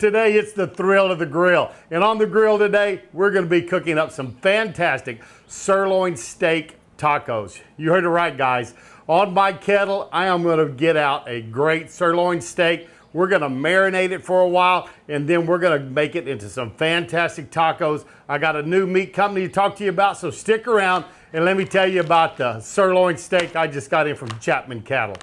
Today it's the thrill of the grill. And on the grill today, we're gonna be cooking up some fantastic sirloin steak tacos. You heard it right, guys. On my kettle, I am gonna get out a great sirloin steak. We're gonna marinate it for a while, and then we're gonna make it into some fantastic tacos. I got a new meat company to talk to you about, so stick around and let me tell you about the sirloin steak I just got in from Chapman Cattle.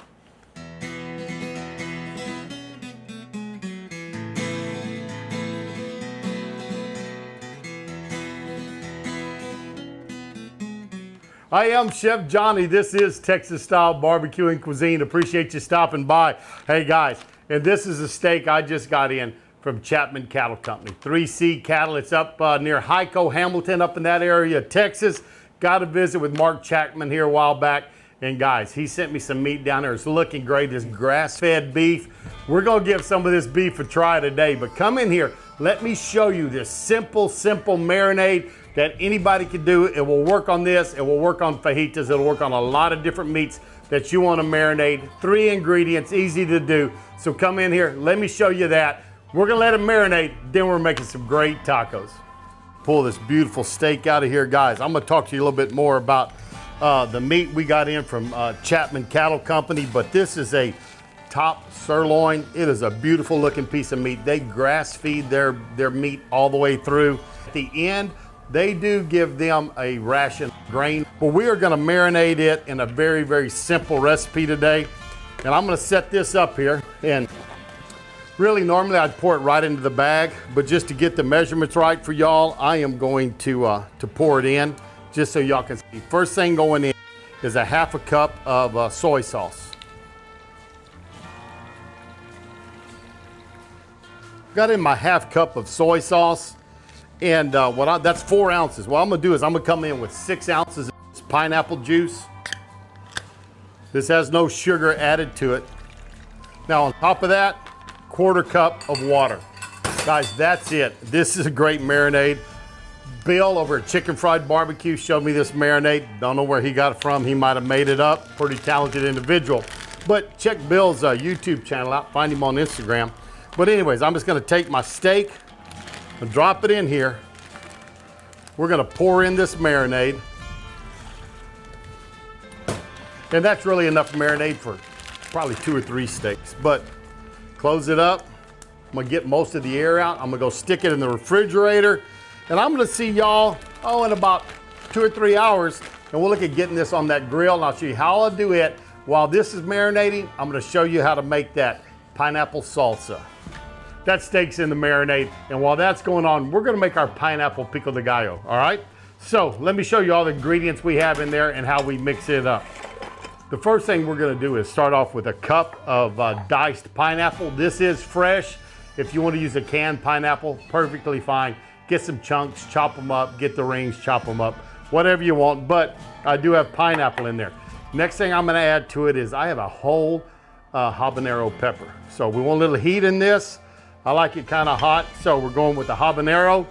I am Chef Johnny. This is Texas Style Barbecue and Cuisine. Appreciate you stopping by. Hey guys, and this is a steak I just got in from Chapman Cattle Company. 3C Cattle. It's up near Hyco, Hamilton, up in that area, Texas. Got a visit with Mark Chapman here a while back. And guys, he sent me some meat down there. It's looking great. This grass-fed beef. We're gonna give some of this beef a try today, but come in here. Let me show you this simple marinade that anybody can do. It will work on this. It will work on fajitas. It'll work on a lot of different meats that you want to marinate. 3 ingredients, easy to do. So come in here. Let me show you that. We're gonna let it marinate. Then we're making some great tacos. Pull this beautiful steak out of here, guys. I'm gonna talk to you a little bit more about the meat we got in from Chapman Cattle Company, but this is a top sirloin. It is a beautiful looking piece of meat. They grass feed their meat all the way through. At the end, they do give them a ration grain, but we are gonna marinate it in a very simple recipe today. And I'm gonna set this up here, and really normally I'd pour it right into the bag, but just to get the measurements right for y'all, I am going to pour it in just so y'all can see. First thing going in is a half a cup of soy sauce. Got in my half cup of soy sauce. And that's 4 ounces. What I'm gonna do is I'm gonna come in with 6 ounces of pineapple juice. This has no sugar added to it. Now on top of that, 1/4 cup of water. Guys, that's it. This is a great marinade. Bill over at Chicken Fried Barbecue showed me this marinade. Don't know where he got it from. He might have made it up. Pretty talented individual. But check Bill's YouTube channel out. Find him on Instagram. But anyways, I'm just gonna take my steak and drop it in here. We're gonna pour in this marinade. And that's really enough marinade for probably 2 or 3 steaks. But close it up. I'm gonna get most of the air out. I'm gonna go stick it in the refrigerator. And I'm gonna see y'all, in about 2 or 3 hours. And we'll look at getting this on that grill. And I'll show you how I'll do it. While this is marinating, I'm gonna show you how to make that pineapple salsa. That steak's in the marinade, and while that's going on, we're gonna make our pineapple Pico De Gallo, all right? So let me show you all the ingredients we have in there and how we mix it up. The first thing we're gonna do is start off with a cup of diced pineapple. This is fresh. If you wanna use a canned pineapple, perfectly fine. Get some chunks, chop them up, get the rings, chop them up, whatever you want, but I do have pineapple in there. Next thing I'm gonna add to it is I have a whole habanero pepper. So we want a little heat in this. I like it kind of hot, so we're going with the habanero.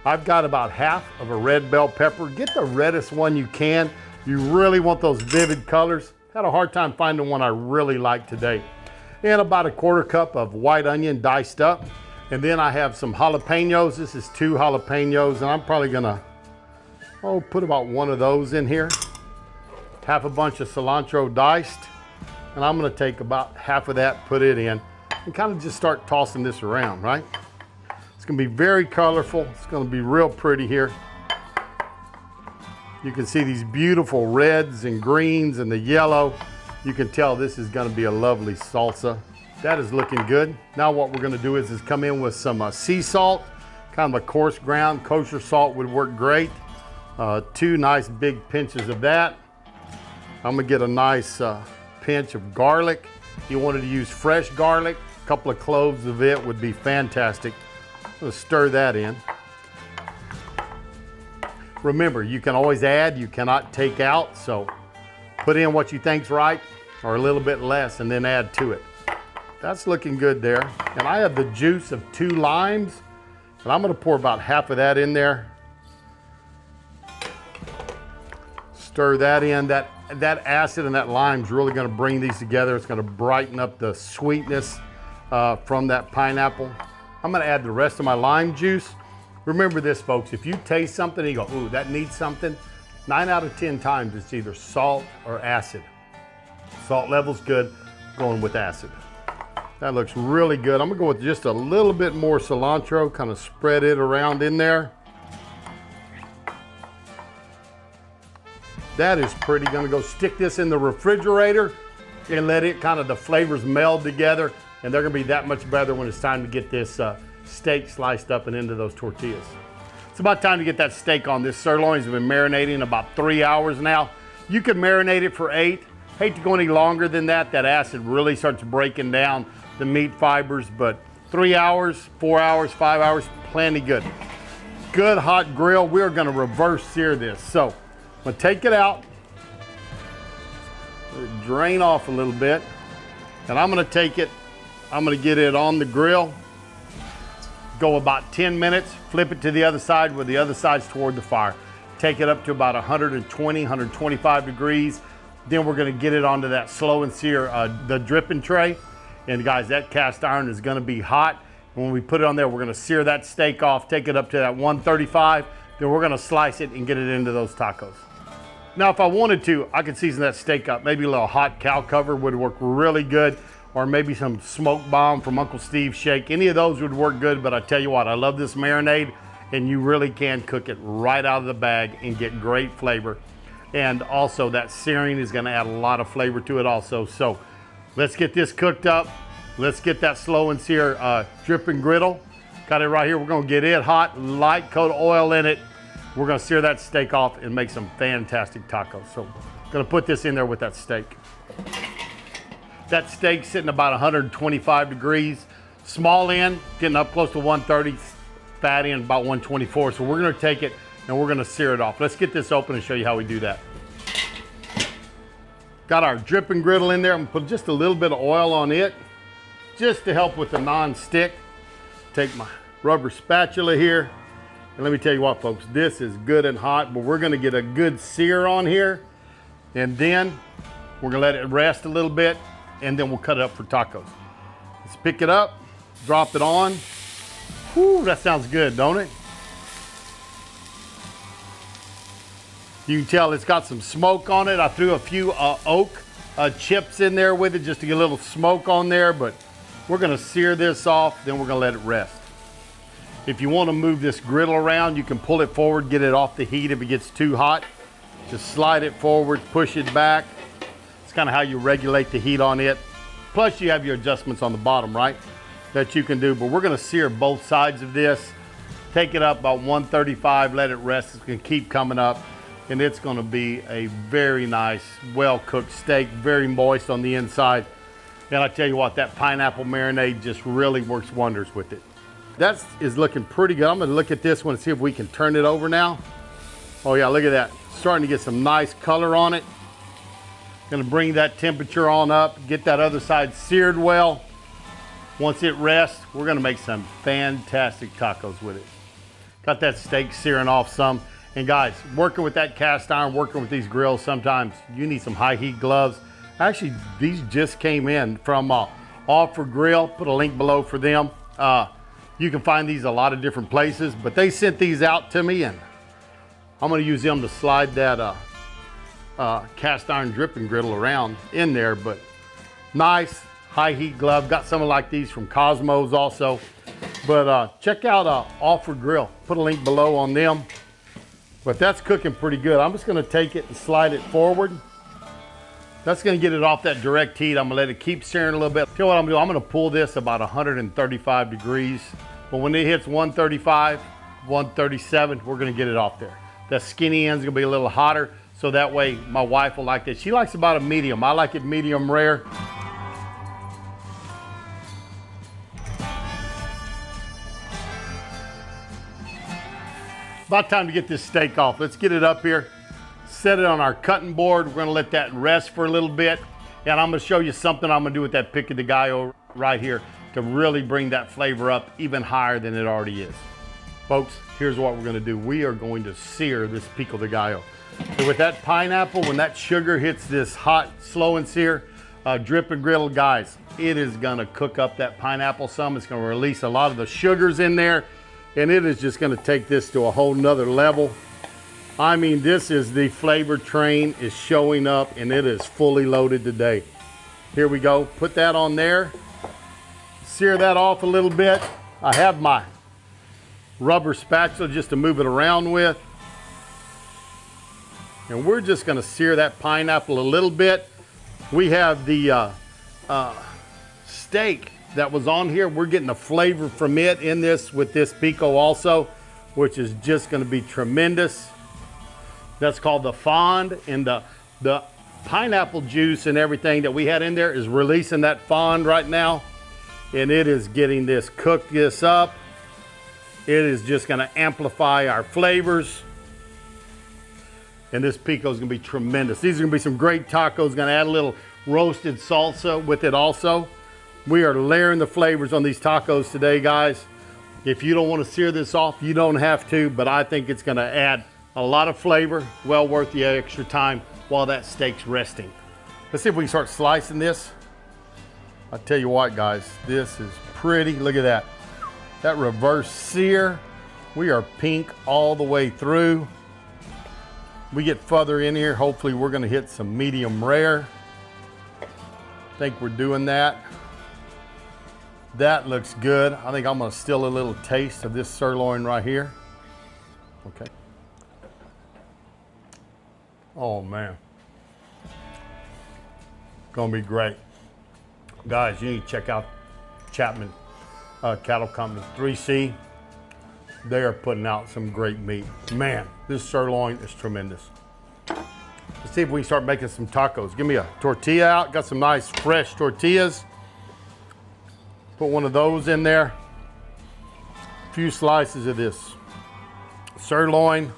I've got about half of a red bell pepper. Get the reddest one you can. You really want those vivid colors. Had a hard time finding one I really like today. And about a 1/4 cup of white onion diced up. And then I have some jalapenos. This is 2 jalapenos, and I'm probably gonna put about 1 of those in here. Half a bunch of cilantro diced. And I'm gonna take about half of that, put it in, and kind of just start tossing this around, right? It's gonna be very colorful. It's gonna be real pretty here. You can see these beautiful reds and greens and the yellow. You can tell this is gonna be a lovely salsa. That is looking good. Now what we're gonna do is come in with some sea salt, kind of a coarse ground. Kosher salt would work great. 2 nice big pinches of that. I'm gonna get a nice pinch of garlic. If you wanted to use fresh garlic, a couple of cloves of it would be fantastic. I'm gonna stir that in. Remember, you can always add, you cannot take out, so put in what you think's right or a little bit less and then add to it. That's looking good there. And I have the juice of 2 limes, and I'm gonna pour about half of that in there. Stir that in. That acid and that lime is really gonna bring these together. It's gonna brighten up the sweetness from that pineapple. I'm gonna add the rest of my lime juice. Remember this, folks, if you taste something and you go, ooh, that needs something, 9 out of 10 times it's either salt or acid. Salt level's good, going with acid. That looks really good. I'm gonna go with just a little bit more cilantro, kind of spread it around in there. That is pretty. Gonna go stick this in the refrigerator and let it kind of, the flavors meld together, and they're gonna be that much better when it's time to get this steak sliced up and into those tortillas. It's about time to get that steak on. This sirloin's been marinating about 3 hours now. You could marinate it for 8. Hate to go any longer than that. That acid really starts breaking down the meat fibers, but 3 hours, 4 hours, 5 hours, plenty good. Good hot grill. We're gonna reverse sear this. So I'm gonna take it out, let it drain off a little bit, and I'm gonna take it, I'm gonna get it on the grill, go about 10 minutes, flip it to the other side where the other side's toward the fire. Take it up to about 120, 125 degrees. Then we're gonna get it onto that slow and sear, the dripping tray. And guys, that cast iron is gonna be hot. And when we put it on there, we're gonna sear that steak off, take it up to that 135, then we're gonna slice it and get it into those tacos. Now, if I wanted to, I could season that steak up. Maybe a little hot cow cover would work really good, or maybe some smoke bomb from Uncle Steve's Shake. Any of those would work good, but I tell you what, I love this marinade, and you really can cook it right out of the bag and get great flavor. And also that searing is gonna add a lot of flavor to it also. So let's get this cooked up. Let's get that slow and sear dripping griddle. Got it right here. We're gonna get it hot, light coat of oil in it. We're gonna sear that steak off and make some fantastic tacos. So gonna put this in there with that steak. That steak's sitting about 125 degrees. Small end, getting up close to 130, fat end about 124. So we're gonna take it and we're gonna sear it off. Let's get this open and show you how we do that. Got our dripping griddle in there. I'm gonna put just a little bit of oil on it, just to help with the non-stick. Take my rubber spatula here, and let me tell you what, folks, this is good and hot, but we're gonna get a good sear on here, and then we're gonna let it rest a little bit, and then we'll cut it up for tacos. Let's pick it up, drop it on. Whew, that sounds good, don't it? You can tell it's got some smoke on it. I threw a few oak chips in there with it just to get a little smoke on there, but we're gonna sear this off, then we're gonna let it rest. If you wanna move this griddle around, you can pull it forward, get it off the heat if it gets too hot. Just slide it forward, push it back. It's kind of how you regulate the heat on it. Plus you have your adjustments on the bottom, right? That you can do, but we're gonna sear both sides of this. Take it up about 135, let it rest. It's gonna keep coming up, and it's gonna be a very nice, well-cooked steak, very moist on the inside. And I tell you what, that pineapple marinade just really works wonders with it. That is looking pretty good. I'm gonna look at this one and see if we can turn it over now. Oh yeah, look at that. Starting to get some nice color on it. Gonna bring that temperature on up, get that other side seared well. Once it rests, we're gonna make some fantastic tacos with it. Got that steak searing off some. And guys, working with that cast iron, working with these grills, sometimes you need some high heat gloves. Actually, these just came in from Offer Grill. Put a link below for them. You can find these a lot of different places, but they sent these out to me, and I'm gonna use them to slide that cast iron dripping griddle around in there. But nice high heat glove. Got some like these from Cosmos also. But check out Offer Grill. Put a link below on them. But that's cooking pretty good. I'm just gonna take it and slide it forward. That's gonna get it off that direct heat. I'm gonna let it keep searing a little bit. Tell you what I'm gonna do, I'm gonna pull this about 135 degrees. But when it hits 135, 137, we're gonna get it off there. That skinny end's gonna be a little hotter, so that way my wife will like this. She likes about a medium. I like it medium rare. About time to get this steak off. Let's get it up here, set it on our cutting board. We're gonna let that rest for a little bit. And I'm gonna show you something I'm gonna do with that Pico De Gallo right here to really bring that flavor up even higher than it already is. Folks, here's what we're gonna do. We are going to sear this Pico De Gallo. So with that pineapple, when that sugar hits this hot, slow and sear, drip and griddle, guys, it is gonna cook up that pineapple some. It's gonna release a lot of the sugars in there, and it is just gonna take this to a whole nother level. I mean, this is the flavor train is showing up, and it is fully loaded today. Here we go, put that on there. Sear that off a little bit. I have my rubber spatula just to move it around with. And we're just gonna sear that pineapple a little bit. We have the steak that was on here. We're getting the flavor from it in this with this pico also, which is just gonna be tremendous. That's called the fond, and the pineapple juice and everything that we had in there is releasing that fond right now. And it is getting this, cook this up. It is just gonna amplify our flavors. And this pico is gonna be tremendous. These are gonna be some great tacos. Gonna add a little roasted salsa with it also. We are layering the flavors on these tacos today, guys. If you don't wanna sear this off, you don't have to, but I think it's gonna add a lot of flavor, well worth the extra time while that steak's resting. Let's see if we can start slicing this. I tell you what, guys, this is pretty. Look at that. That reverse sear. We are pink all the way through. We get further in here. Hopefully we're gonna hit some medium rare. I think we're doing that. That looks good. I think I'm gonna steal a little taste of this sirloin right here. Okay. Oh man. Gonna be great. Guys, you need to check out Chapman Cattle Company, 3C. They are putting out some great meat. Man, this sirloin is tremendous. Let's see if we can start making some tacos. Give me a tortilla out. Got some nice fresh tortillas. Put one of those in there. A few slices of this sirloin,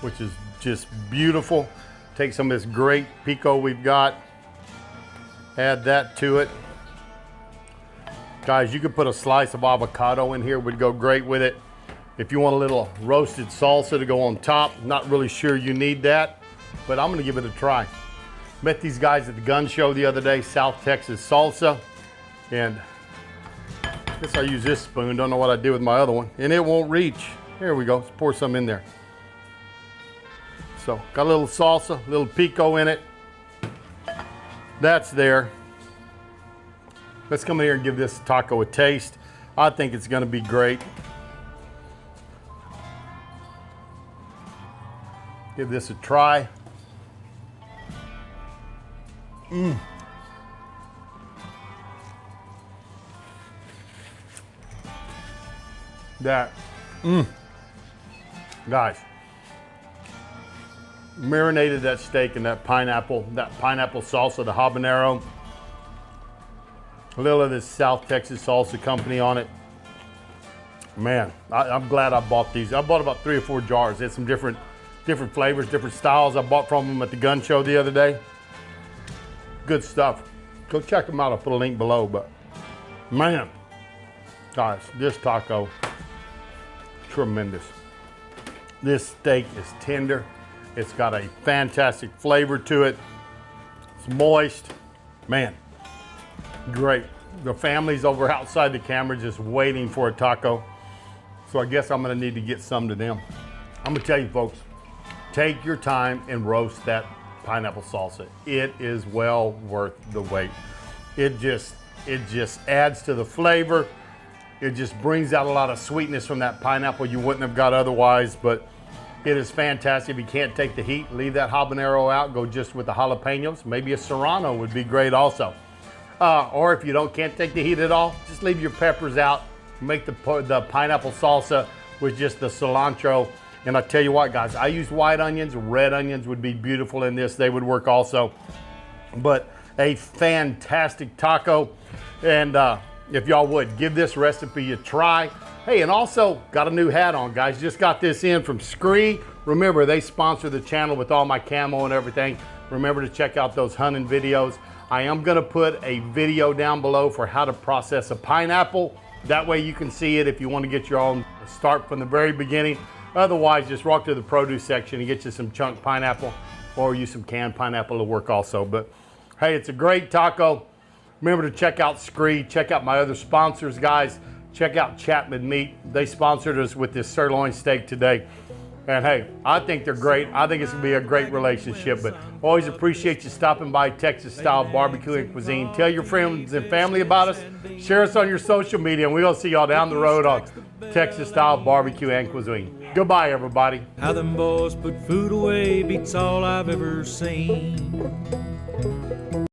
which is just beautiful. Take some of this great pico we've got. Add that to it. Guys, you could put a slice of avocado in here, would go great with it. If you want a little roasted salsa to go on top, not really sure you need that, but I'm gonna give it a try. Met these guys at the gun show the other day, South Texas Salsa, and I guess I use this spoon, don't know what I did with my other one, and it won't reach. Here we go, let's pour some in there. So, got a little salsa, a little pico in it. That's there. Let's come in here and give this taco a taste. I think it's gonna be great. Give this a try. Guys, marinated that steak in that pineapple salsa, the habanero. A little of this South Texas Salsa Company on it. Man, I'm glad I bought these. I bought about 3 or 4 jars. They had some different flavors, different styles. I bought from them at the gun show the other day. Good stuff. Go check them out. I'll put a link below. But man, guys, this taco, tremendous. This steak is tender. It's got a fantastic flavor to it. It's moist. Man, great. The family's over outside the camera just waiting for a taco. So I guess I'm gonna need to get some to them. I'm gonna tell you folks, take your time and roast that pineapple salsa. It is well worth the wait. It just adds to the flavor. It just brings out a lot of sweetness from that pineapple you wouldn't have got otherwise, but it is fantastic. If you can't take the heat, leave that habanero out, go just with the jalapenos. Maybe a serrano would be great also. Or if you can't take the heat at all, just leave your peppers out. Make the pineapple salsa with just the cilantro. And I tell you what, guys, I use white onions. Red onions would be beautiful in this. They would work also. But a fantastic taco. And if y'all would, give this recipe a try. Hey, and also got a new hat on, guys. Just got this in from Scree. Remember, they sponsor the channel with all my camo and everything. Remember to check out those hunting videos. I am gonna put a video down below for how to process a pineapple. That way you can see it if you want to get your own start from the very beginning. Otherwise, just walk to the produce section and get you some chunk pineapple. or use some canned pineapple to work also. But hey, it's a great taco. Remember to check out Scree, check out my other sponsors, guys. Check out Chapman Meat. They sponsored us with this sirloin steak today. And hey, I think they're great. I think it's gonna be a great relationship, but always appreciate you stopping by Texas Style Barbecue and Cuisine. Tell your friends and family about us. Share us on your social media, and we're gonna see y'all down the road on Texas Style Barbecue and Cuisine. Goodbye, everybody. How them boys put food away beats all I've ever seen.